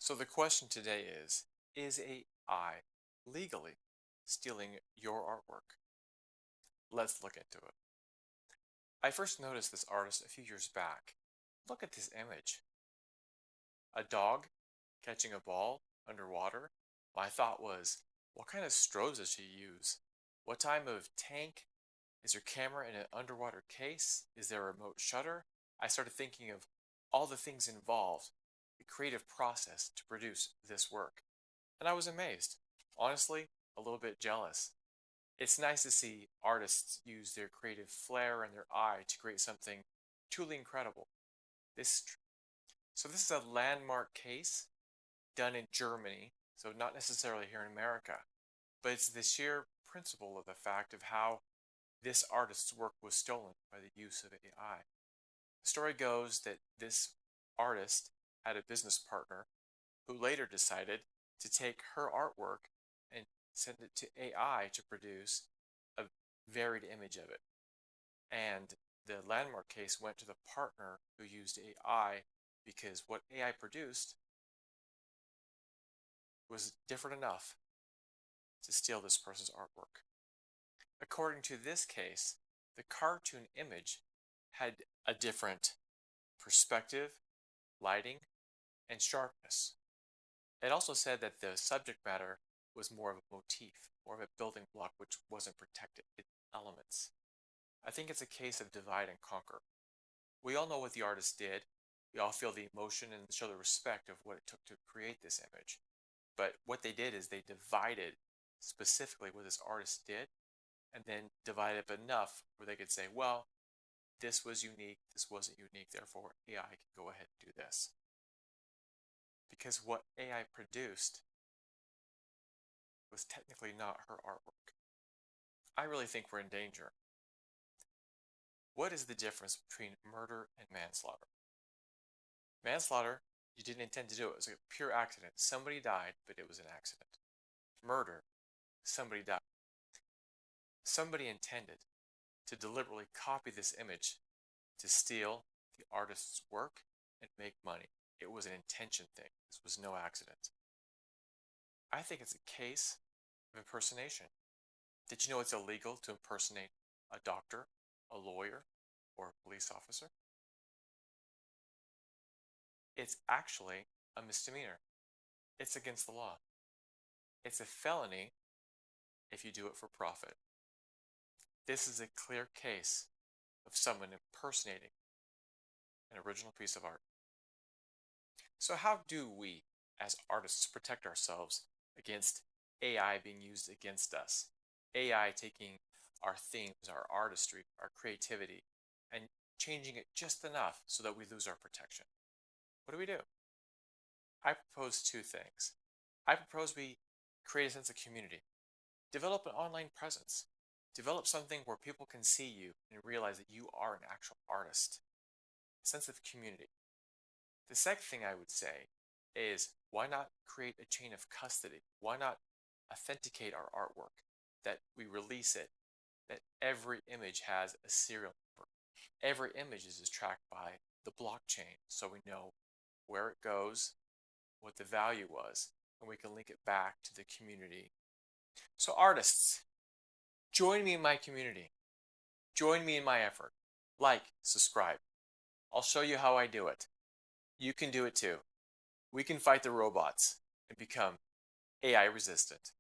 So the question today is AI legally stealing your artwork? Let's look into it. I first noticed this artist a few years back. Look at this image. A dog catching a ball underwater. My thought was, what kind of strobes does she use? What type of tank? Is her camera in an underwater case? Is there a remote shutter? I started thinking of all the things involved, the creative process to produce this work. And I was amazed. Honestly, a little bit jealous. It's nice to see artists use their creative flair and their eye to create something truly incredible. This so this is a landmark case done in Germany, so not necessarily here in America, but it's the sheer principle of the fact of how this artist's work was stolen by the use of AI. The story goes that this artist had a business partner who later decided to take her artwork and send it to AI to produce a varied image of it. And the landmark case went to the partner who used AI because what AI produced was different enough to steal this person's artwork. According to this case, the cartoon image had a different perspective, lighting, and sharpness. It also said that the subject matter was more of a motif, more of a building block which wasn't protected, its elements. I think it's a case of divide and conquer. We all know what the artist did. We all feel the emotion and show the respect of what it took to create this image. But what they did is they divided specifically what this artist did and then divided up enough where they could say, well, this was unique, this wasn't unique, therefore AI can go ahead and do this. Because what AI produced was technically not her artwork. I really think we're in danger. What is the difference between murder and manslaughter? Manslaughter, you didn't intend to do it. It was a pure accident. Somebody died, but it was an accident. Murder, somebody died. Somebody intended to deliberately copy this image to steal the artist's work and make money. It was an intention thing. This was no accident. I think it's a case of impersonation. Did you know it's illegal to impersonate a doctor, a lawyer, or a police officer? It's actually a misdemeanor. It's against the law. It's a felony if you do it for profit. This is a clear case of someone impersonating an original piece of art. So how do we, as artists, protect ourselves against AI being used against us? AI taking our themes, our artistry, our creativity, and changing it just enough so that we lose our protection. What do we do? I propose two things. I propose we create a sense of community. Develop an online presence. Develop something where people can see you and realize that you are an actual artist. A sense of community. The second thing I would say is, why not create a chain of custody? Why not authenticate our artwork, that we release it, that every image has a serial number. Every image is tracked by the blockchain, so we know where it goes, what the value was, and we can link it back to the community. So artists, join me in my community. Join me in my effort. Like, subscribe. I'll show you how I do it. You can do it too. We can fight the robots and become AI resistant.